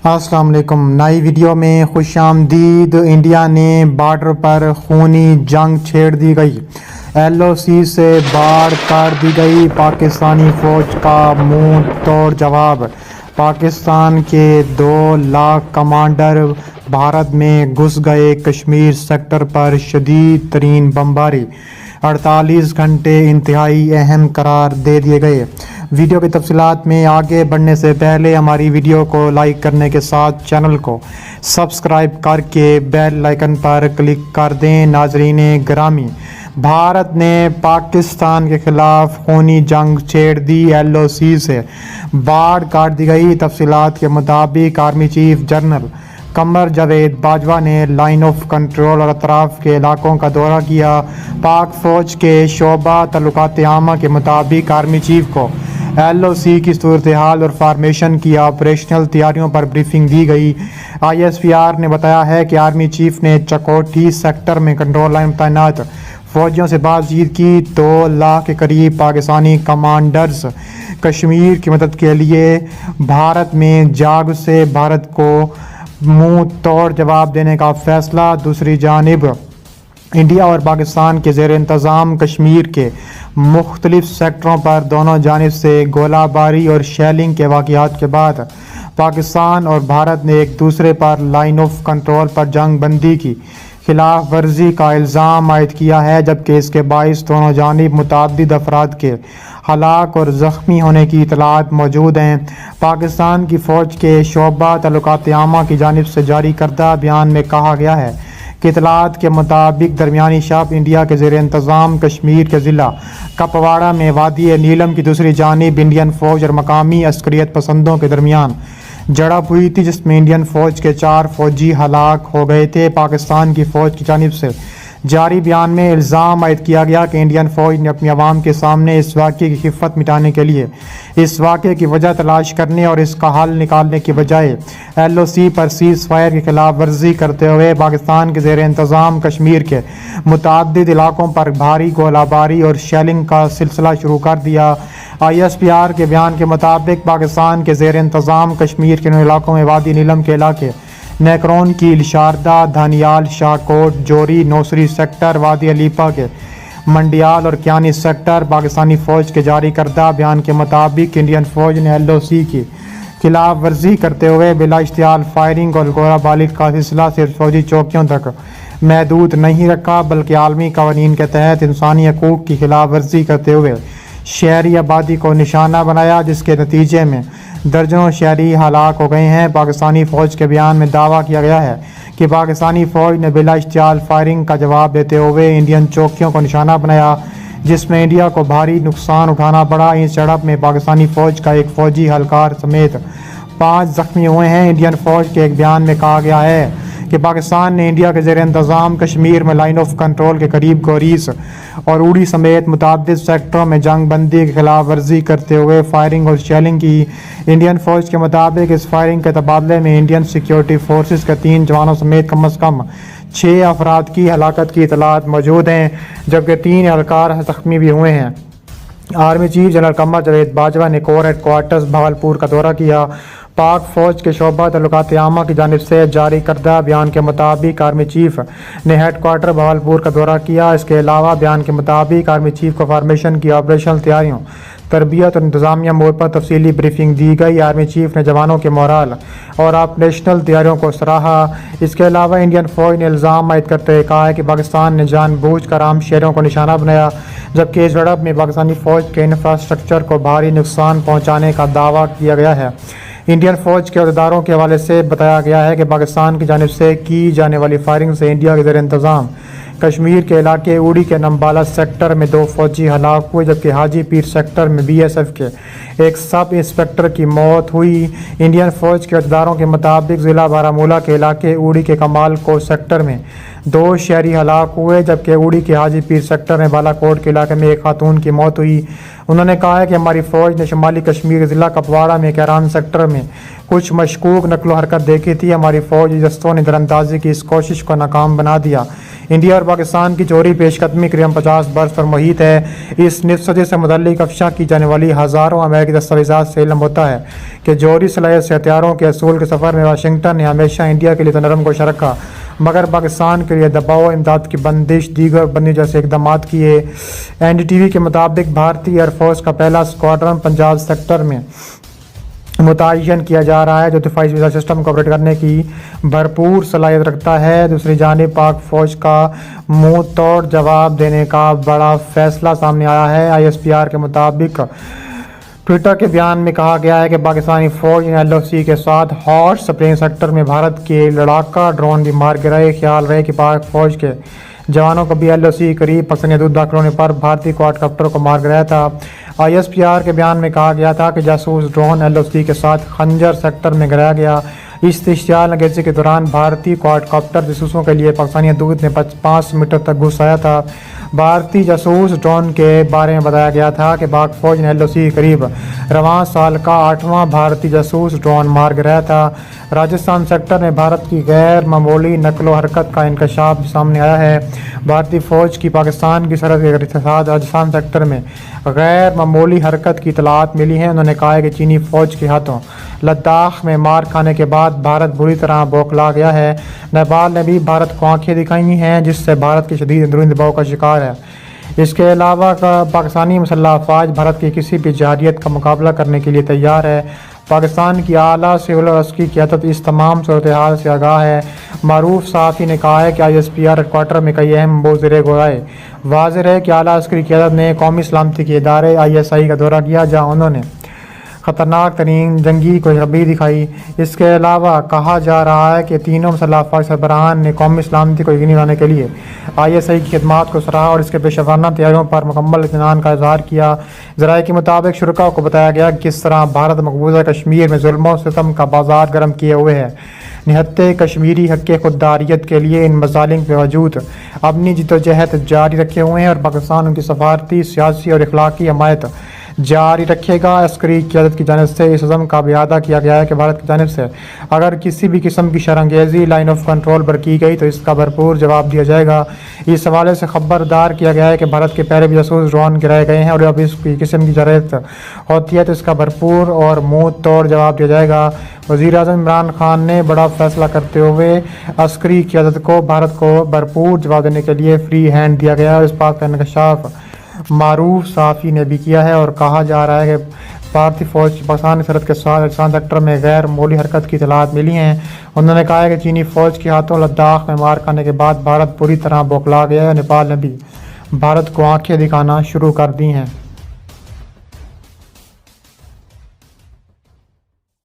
السلام علیکم۔ نئی ویڈیو میں خوش آمدید۔ انڈیا نے بارڈر پر خونی جنگ چھیڑ دی گئی، ایل او سی سے باڑ کر دی گئی پاکستانی فوج کا منہ توڑ جواب۔ پاکستان کے 2 لاکھ کمانڈر بھارت میں گھس گئے، کشمیر سیکٹر پر شدید ترین بمباری، 48 گھنٹے انتہائی اہم قرار دے دیے گئے۔ ویڈیو کی تفصیلات میں آگے بڑھنے سے پہلے ہماری ویڈیو کو لائک کرنے کے ساتھ چینل کو سبسکرائب کر کے بیل آئیکن پر کلک کر دیں۔ ناظرین گرامی، بھارت نے پاکستان کے خلاف خونی جنگ چھیڑ دی، ایل او سی سے باڑ کاٹ دی گئی۔ تفصیلات کے مطابق army chief general Qamar Javed Bajwa نے لائن آف کنٹرول اور اطراف کے علاقوں کا دورہ کیا۔ پاک فوج کے شعبہ تعلقات عامہ کے مطابق آرمی چیف کو ایل او سی کی صورتحال اور فارمیشن کی آپریشنل تیاریوں پر بریفنگ دی گئی۔ آئی ایس پی آر نے بتایا ہے کہ آرمی چیف نے چکوٹھی سیکٹر میں کنٹرول لائن تعینات فوجیوں سے بات چیت کی۔ 2 لاکھ کے قریب پاکستانی کمانڈرز کشمیر کی مدد کے لیے بھارت میں جاگ سے بھارت کو منہ توڑ جواب دینے کا فیصلہ۔ دوسری جانب انڈیا اور پاکستان کے زیر انتظام کشمیر کے مختلف سیکٹروں پر دونوں جانب سے گولہ باری اور شیلنگ کے واقعات کے بعد پاکستان اور بھارت نے ایک دوسرے پر لائن آف کنٹرول پر جنگ بندی کی خلاف ورزی کا الزام عائد کیا ہے، جبکہ اس کے باعث دونوں جانب متعدد افراد کے ہلاک اور زخمی ہونے کی اطلاعات موجود ہیں۔ پاکستان کی فوج کے شعبہ تعلقات عامہ کی جانب سے جاری کردہ بیان میں کہا گیا ہے کہ اطلاعات کے مطابق درمیانی شب انڈیا کے زیر انتظام کشمیر کے ضلع کپواڑہ میں وادی نیلم کی دوسری جانب انڈین فوج اور مقامی عسکریت پسندوں کے درمیان جھڑپ ہوئی تھی، جس میں انڈین فوج کے 4 فوجی ہلاک ہو گئے تھے۔ پاکستان کی فوج کی جانب سے جاری بیان میں الزام عائد کیا گیا کہ انڈین فوج نے اپنی عوام کے سامنے اس واقعے کی خفت مٹانے کے لیے اس واقعے کی وجہ تلاش کرنے اور اس کا حل نکالنے کی بجائے ایل او سی پر سیز فائر کی خلاف ورزی کرتے ہوئے پاکستان کے زیر انتظام کشمیر کے متعدد علاقوں پر بھاری گولہ باری اور شیلنگ کا سلسلہ شروع کر دیا۔ آئی ایس پی آر کے بیان کے مطابق پاکستان کے زیر انتظام کشمیر کے ان علاقوں میں وادی نیلم کے علاقے، نیکرون کیل، شاردا، دھانیال، شاہ کوٹ، جوری، نوسری سیکٹر، وادی علیپا کے منڈیال اور کیانی سیکٹر۔ پاکستانی فوج کے جاری کردہ بیان کے مطابق انڈین فوج نے ایل او سی کی خلاف ورزی کرتے ہوئے بلا اشتعال فائرنگ اور گولہ باری کا سلسلہ صرف فوجی چوکیوں تک محدود نہیں رکھا، بلکہ عالمی قوانین کے تحت انسانی حقوق کی خلاف ورزی کرتے ہوئے شہری آبادی کو نشانہ بنایا، جس کے نتیجے میں درجنوں شہری ہلاک ہو گئے ہیں۔ پاکستانی فوج کے بیان میں دعویٰ کیا گیا ہے کہ پاکستانی فوج نے بلا اشتعال فائرنگ کا جواب دیتے ہوئے انڈین چوکیوں کو نشانہ بنایا، جس میں انڈیا کو بھاری نقصان اٹھانا پڑا۔ اس جھڑپ میں پاکستانی فوج کا ایک فوجی اہلکار سمیت 5 زخمی ہوئے ہیں۔ انڈین فوج کے ایک بیان میں کہا گیا ہے کہ پاکستان نے انڈیا کے زیر انتظام کشمیر میں لائن آف کنٹرول کے قریب گوریز اور اوڑی سمیت متعدد سیکٹروں میں جنگ بندی کی خلاف ورزی کرتے ہوئے فائرنگ اور شیلنگ کی۔ انڈین فوج کے مطابق اس فائرنگ کے تبادلے میں انڈین سیکیورٹی فورسز کے 3 جوانوں سمیت کم از کم 6 افراد کی ہلاکت کی اطلاعات موجود ہیں، جبکہ 3 اہلکار زخمی بھی ہوئے ہیں۔ Army chief general Qamar Javed Bajwa نے کور ہیڈ کوارٹرز بھاولپور کا دورہ کیا۔ پاک فوج کے شعبہ تعلقات عامہ کی جانب سے جاری کردہ بیان کے مطابق آرمی چیف نے ہیڈ کوارٹر بھاولپور کا دورہ کیا۔ اس کے علاوہ بیان کے مطابق آرمی چیف کو فارمیشن کی آپریشنل تیاریوں، تربیت اور انتظامیہ امور پر تفصیلی بریفنگ دی گئی۔ آرمی چیف نے جوانوں کے مورال اور آپریشنل تیاریوں کو سراہا۔ اس کے علاوہ انڈین فوج نے الزام عائد کرتے ہوئے کہا ہے کہ پاکستان نے جان بوجھ کر عام شہریوں کو نشانہ بنایا، جبکہ اس جھڑپ میں پاکستانی فوج کے انفراسٹرکچر کو بھاری نقصان پہنچانے کا دعویٰ کیا گیا ہے۔ انڈین فوج کے عہدیداروں کے حوالے سے بتایا گیا ہے کہ پاکستان کی جانب سے کی جانے والی فائرنگ سے انڈیا کے زیر انتظام کشمیر کے علاقے اوڑی کے نمبالا سیکٹر میں 2 فوجی ہلاک ہوئے، جبکہ حاجی پیر سیکٹر میں بی ایس ایف کے ایک سب انسپکٹر کی موت ہوئی۔ انڈین فوج کے عہدیداروں کے مطابق ضلع بارہمولہ کے علاقے اوڑی کے کمال کوٹ سیکٹر میں 2 شہری ہلاک ہوئے، جبکہ اوڑی کے حاجی پیر سیکٹر میں بالا کوٹ کے علاقے میں ایک خاتون کی موت ہوئی۔ انہوں نے کہا ہے کہ ہماری فوج نے شمالی کشمیر کے ضلع کپواڑہ میں کیران سیکٹر میں کچھ مشکوک نقل و حرکت دیکھی تھی۔ ہماری فوجی دستوں نے در اندازی کی اس کوشش کو ناکام بنا دیا۔ انڈیا اور پاکستان کی جوہری پیش قدمی قریب 50 برس پر محیط ہے۔ اس نصف صدی سے متعلق افشا کی جانے والی ہزاروں امریکی دستاویزات سے علم ہوتا ہے کہ جوہری صلاحیت سے ہتھیاروں کے حصول کے سفر میں واشنگٹن نے ہمیشہ انڈیا کے لیے تنرم کوشاں رکھا، مگر پاکستان کے لیے دباؤ، امداد کی بندش، دیگر بندی جیسے اقدامات کیے۔ این ڈی ٹی وی کے مطابق بھارتی ایئر فورس کا پہلا اسکواڈرن پنجاب سیکٹر میں متعین کیا جا رہا ہے، جو دفاعی سسٹم کو آپریٹ کرنے کی بھرپور صلاحیت رکھتا ہے۔ دوسری جانب پاک فوج کا منہ توڑ جواب دینے کا بڑا فیصلہ سامنے آیا ہے۔ آئی ایس پی آر کے مطابق ٹویٹر کے بیان میں کہا گیا ہے کہ پاکستانی فوج نے ایل او سی کے ساتھ ہاٹ اسپرنگ سیکٹر میں بھارت کے لڑاکا ڈرون بھی مار گرائے۔ خیال رہے کہ پاک فوج کے جوانوں کو بھی ایل او سی قریب پاکستانی حدود داخل ہونے پر بھارتی کوڈ کاپٹر کو مار گرایا تھا۔ آئی ایس پی آر کے بیان میں کہا گیا تھا کہ جاسوس ڈرون ایل او سی کے ساتھ خنجر سیکٹر میں گرایا گیا۔ اس اشتعال انگیزی کے دوران بھارتی کوڈ کاپٹر جاسوسوں کے لیے پاکستانی حدود میں 5 میٹر تک گھس آیا تھا۔ بھارتی جاسوس ڈرون کے بارے میں بتایا گیا تھا کہ پاک فوج نے ایل او سی کے قریب رواں سال کا 8واں بھارتی جاسوس ڈرون مار گرایا تھا۔ راجستھان سیکٹر میں بھارت کی غیر معمولی نقل و حرکت کا انکشاف سامنے آیا ہے۔ بھارتی فوج کی پاکستان کی سرحد کے ساتھ راجستھان سیکٹر میں غیر معمولی حرکت کی اطلاعات ملی ہیں۔ انہوں نے کہا ہے کہ چینی فوج کے ہاتھوں لداخ میں مار کھانے کے بعد بھارت بری طرح بوکھلا گیا ہے۔ نیپال نے بھی بھارت کو آنکھیں دکھائی ہیں، جس سے بھارت کی شدید اندرونی دباؤ کا شکار ہے۔ اس کے علاوہ پاکستانی مسلح افواج بھارت کی کسی بھی جارحیت کا مقابلہ کرنے کے لیے تیار ہے۔ پاکستان کی اعلیٰ سول اور عسکری قیادت اس تمام صورتحال سے آگاہ ہے۔ معروف صحافی نے کہا ہے کہ I S P R headquarter میں کئی اہم مبوضرے گوائے۔ واضح ہے کہ اعلیٰ عسکری قیادت نے قومی سلامتی کے ادارے آئی ایس آئی کا دورہ کیا، جہاں انہوں نے خطرناک ترین جنگی کو شبیہ دکھائی۔ اس کے علاوہ کہا جا رہا ہے کہ تینوں مسلح افواج سربراہان نے قومی سلامتی کو یقینی بنانے کے لیے آئی ایس آئی کی خدمات کو سراہا اور اس کے پیشہ ورانہ تیاریوں پر مکمل اطمینان کا اظہار کیا۔ ذرائع کے مطابق شرکاء کو بتایا گیا کہ کس طرح بھارت مقبوضہ کشمیر میں ظلم و ستم کا بازار گرم کیے ہوئے ہے۔ نہتے کشمیری حق خودداریت کے لیے ان مظالم کے باوجود اپنی جدوجہد جاری رکھے ہوئے ہیں اور پاکستان ان کی سفارتی، سیاسی اور اخلاقی حمایت جاری رکھے گا۔ عسکری قیادت کی جانب سے اس عزم کا بھی اعادہ کیا گیا ہے کہ بھارت کی جانب سے اگر کسی بھی قسم کی شرانگیزی لائن آف کنٹرول پر کی گئی تو اس کا بھرپور جواب دیا جائے گا۔ اس حوالے سے خبردار کیا گیا ہے کہ بھارت کے پہلے بھی جاسوس ڈرون گرائے گئے ہیں اور اب اس قسم کی جرأت ہوتی ہے تو اس کا بھرپور اور منہ توڑ جواب دیا جائے گا۔ وزیر اعظم عمران خان نے بڑا فیصلہ کرتے ہوئے عسکری قیادت کو بھارت کو بھرپور جواب دینے کے لیے فری ہینڈ دیا گیا ہے۔ اس بات کا انکشاف معروف صحافی نے بھی کیا ہے اور کہا جا رہا ہے کہ بھارتی فوج کی پاکستان سرحد کے ساتھ راجستھان سیکٹر میں غیر معمولی حرکت کی اطلاعات ملی ہیں۔ انہوں نے کہا ہے کہ چینی فوج کے ہاتھوں لداخ میں مار کھانے کے بعد بھارت پوری طرح بوکھلا گیا ہے۔ نیپال نے بھی بھارت کو آنکھیں دکھانا شروع کر دی ہیں۔